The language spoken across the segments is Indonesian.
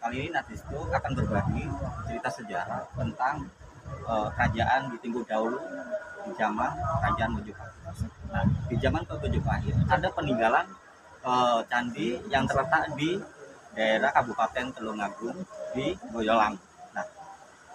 kali ini Nadis itu akan berbagi cerita sejarah tentang kerajaan di Tinggu dahulu di zaman kerajaan Majapahit. Nah, di zaman Majapahit ada peninggalan candi yang terletak di daerah Kabupaten Tulungagung di Boyolali. Nah,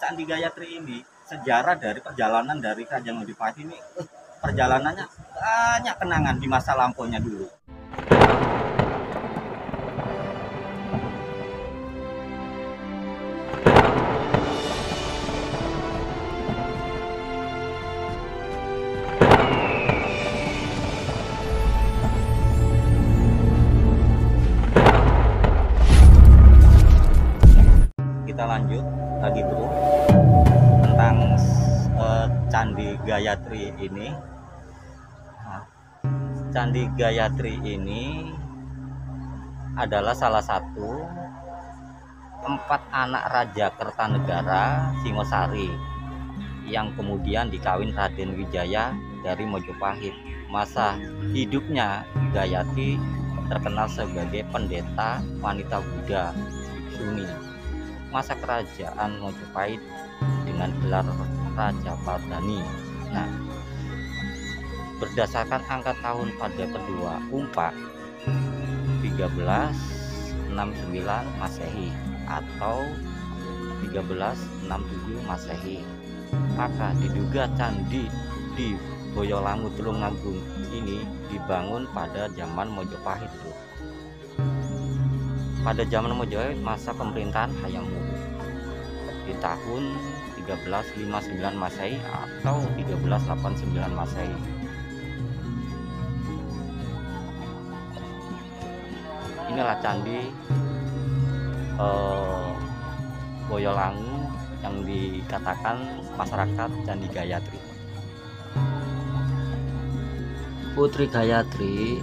Candi Gayatri ini sejarah dari perjalanan dari kerajaan Majapahit ini, perjalanannya banyak kenangan di masa lampaunya dulu. Kita lanjut lagi bro tentang Candi Gayatri ini. Nah, Candi Gayatri ini adalah salah satu 4 anak Raja Kertanegara Singosari yang kemudian dikawin Raden Wijaya dari Mojopahit. Masa hidupnya Gayatri terkenal sebagai pendeta wanita Buddha Suni. Masa kerajaan Mojopahit dengan gelar Raja Pardani. Nah, berdasarkan angka tahun pada kedua Umpak 1369 Masehi atau 1367 Masehi, maka diduga candi di Boyolangu Tulungagung ini dibangun pada zaman Mojopahit. Pada zaman Mojopahit masa pemerintahan Hayam Wuruk di tahun 1359 Masehi atau 1389 Masehi. Inilah candi Boyolangu yang dikatakan masyarakat Candi Gayatri. Putri Gayatri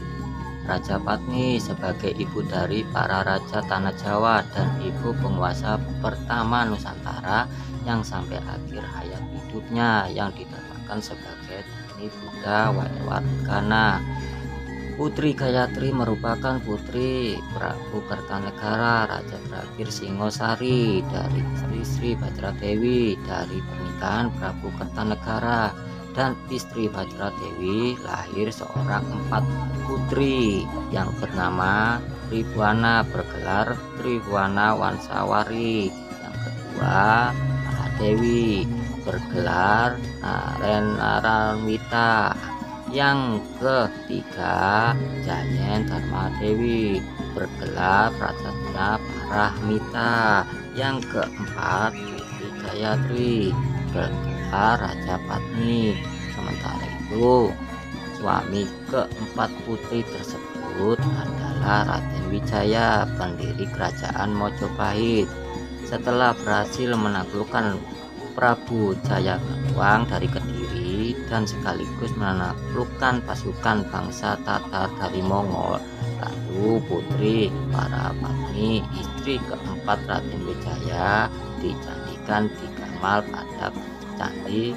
Rajapatni sebagai ibu dari para raja tanah Jawa dan ibu penguasa pertama Nusantara yang sampai akhir hayat hidupnya yang didapatkan sebagai Tani Buddha Waewardhana. Putri Gayatri merupakan putri Prabu Kertanegara Raja terakhir Singosari dari istri Sri Bajradewi dari pernikahan Prabu Kertanegara. Dan istri Bajradewi lahir seorang 4 putri yang bernama Tribhuwana bergelar Tribhuwana Wansawari, yang kedua Mahadewi bergelar Narenaralwita, yang ketiga Jayen Dharmadewi bergelar Prajatna Parahmita, yang keempat Putri Gayatri bergelar Rajapatni. Sementara itu suami keempat putri tersebut adalah Raden Wijaya, pendiri kerajaan Mojopahit. Setelah berhasil menaklukkan Prabu Jayakatwang dari Kediri dan sekaligus menaklukkan pasukan bangsa Tatar dari Mongol, lalu Putri Parapatni, istri keempat Raden Wijaya, dicandikan di Gamal pada candi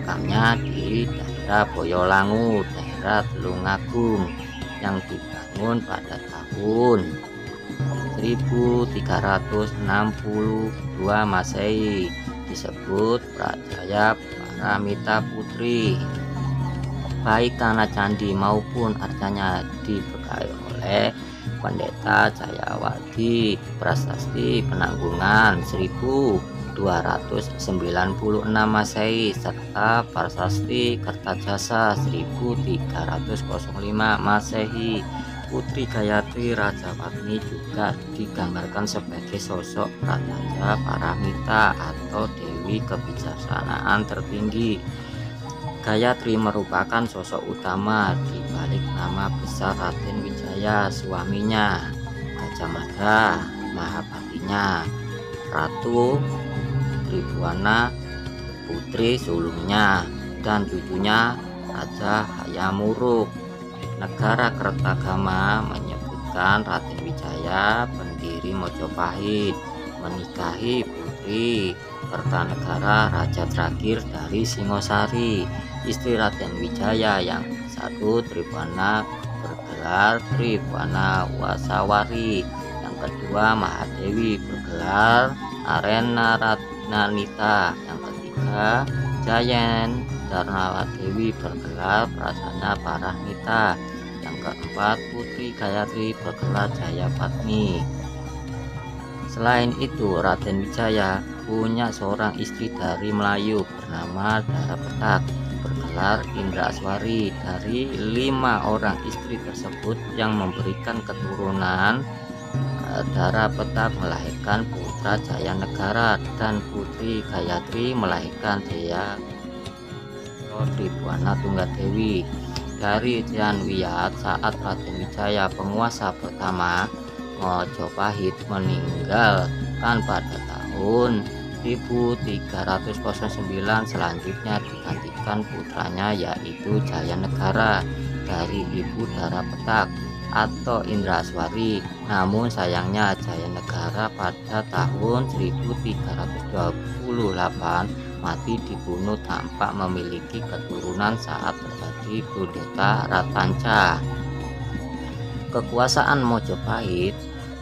makamnya di daerah Boyolangu, daerah Tulungagung, yang dibangun pada tahun 1362 Masehi, disebut Prajaya Paramita Putri. Baik tanah candi maupun arcanya diberkahi oleh Pendeta Jayawadi Prasasti Penanggungan 1296 Masehi serta Prasasti Kertajasa 1305 Masehi. Putri Gayatri Rajapatni juga digambarkan sebagai sosok Prajaya Paramita atau Dewi Kebijaksanaan tertinggi. Gayatri merupakan sosok utama di balik nama besar Raden Wijaya, suaminya, Gajah Mada, Mahapatinya, Ratu Tribhuwana, putri sulungnya, dan cucunya Raja Hayam Wuruk. Negara Kertagama menyebutkan Raden Wijaya, pendiri Mojopahit, menikahi putri Kertanegara Raja terakhir dari Singosari, istri Raden Wijaya yang satu Tribhuwana bergelar Tribhuwana Wasawari, yang kedua Mahadewi bergelar Arena Ratnanita, yang ketiga Jayan Darnawadewi bergelar Prasana Paranita, yang keempat Putri Gayatri bergelar Jayapatmi. Selain itu, Raden Wijaya punya seorang istri dari Melayu bernama Darapetak bergelar Indraswari. Dari 5 orang istri tersebut yang memberikan keturunan, Darapetak melahirkan putra Jayanegara dan Putri Gayatri melahirkan Jaya Tribhuwana Tunggadewi. Dari Jayanwiyat, saat Raden Wijaya penguasa pertama Mojopahit meninggalkan pada tahun 1309, selanjutnya digantikan putranya yaitu Jayanegara dari ibu Darapetak atau Indraswari. Namun sayangnya Jayanegara pada tahun 1328 mati dibunuh tanpa memiliki keturunan saat terjadi kudeta Ratanca. Kekuasaan Mojopahit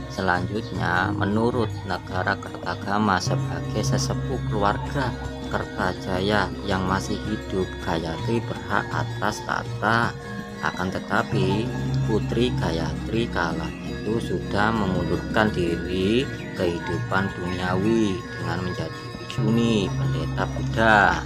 selanjutnya menurut negara Kertagama sebagai sesepuh keluarga Kertajaya yang masih hidup, Gayatri berhak atas tahta. Akan tetapi Putri Gayatri kala itu sudah mengundurkan diri kehidupan duniawi dengan menjadi biksuni pendeta Buddha.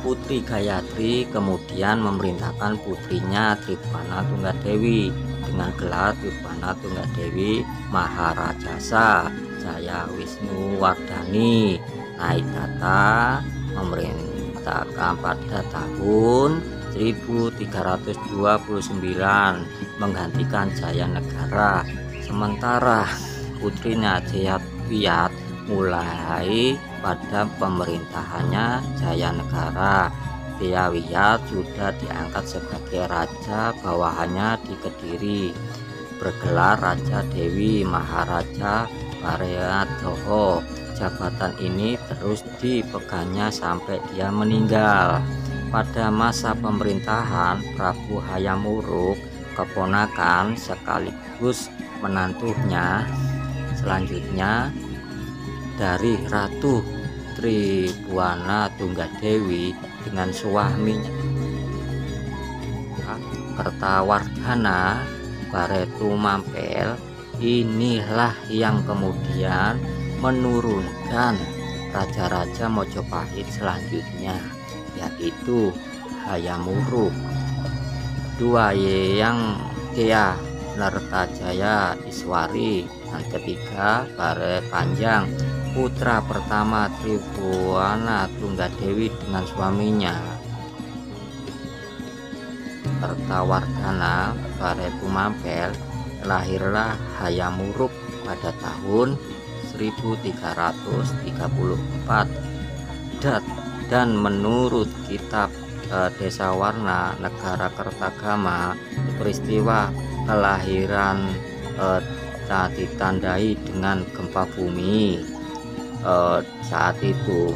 Putri Gayatri kemudian memerintahkan putrinya Tribhuwana Tunggadewi dengan gelar Tribhuwana Tunggadewi Maharajasa Jaya Wisnu Wardhani naik tahta, memerintahkan pada tahun 1329 menggantikan Jayanegara. Sementara putrinya Jayawiyat mulai pada pemerintahannya Jayanegara. Jayawiyat sudah diangkat sebagai raja bawahannya di Kediri, bergelar Raja Dewi Maharaja Pareadoho. Jabatan ini terus dipegangnya sampai dia meninggal. Pada masa pemerintahan Prabu Hayam Wuruk, keponakan sekaligus menantunya selanjutnya dari Ratu Tribhuwana Tunggadewi dengan suaminya Kertawardhana Baretumampel, inilah yang kemudian menurunkan raja-raja Mojopahit selanjutnya, yaitu Hayam Wuruk, dua yang Dea Nertajaya Iswari, dan ketiga Bare Panjang, putra pertama Tribhuwana Tunggadewi dengan suaminya Kertawardhana Baretumampel. Lahirlah Hayam Wuruk pada tahun 1334 dan menurut kitab Desawarna Negara Kertagama, peristiwa kelahiran ditandai dengan gempa bumi saat itu.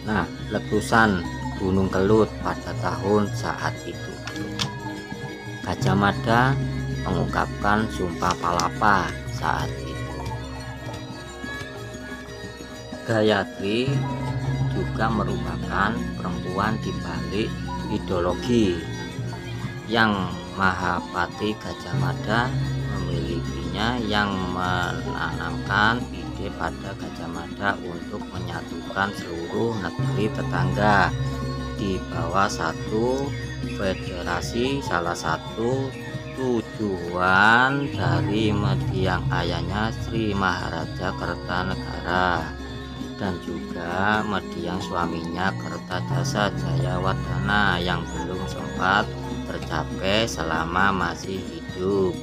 Nah, letusan Gunung Kelut pada tahun saat itu. Gajah Mada mengungkapkan Sumpah Palapa saat itu. Gayatri juga merupakan perempuan di balik ideologi yang Mahapati Gajah Mada memilikinya, yang menanamkan ide pada Gajah Mada untuk menyatukan seluruh negeri tetangga di bawah satu federasi. Salah satu tujuan dari mendiang ayahnya Sri Maharaja Kertanegara dan juga mendiang suaminya Kertajasa Jayawardhana yang belum sempat tercapai selama masih hidup.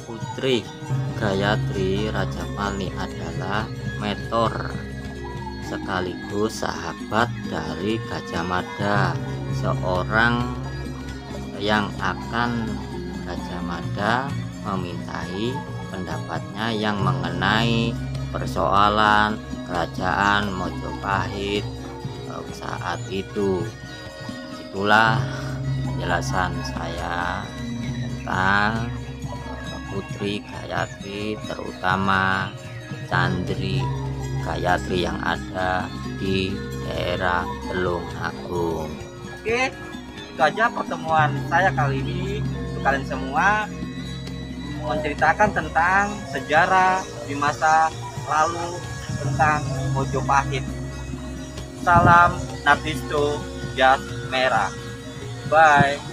Putri Gayatri Rajapalni adalah mentor sekaligus sahabat dari Gajah Mada, seorang yang akan Gajah Mada memintai pendapatnya yang mengenai persoalan kerajaan Mojopahit saat itu. Itulah penjelasan saya tentang putri Gayatri, terutama Candri Gayatri yang ada di daerah Telung Agung. Oke, itu aja pertemuan saya kali ini untuk kalian semua, menceritakan tentang sejarah di masa lalu tentang Mojopahit. Salam Nartisto Jas Merah. Bye.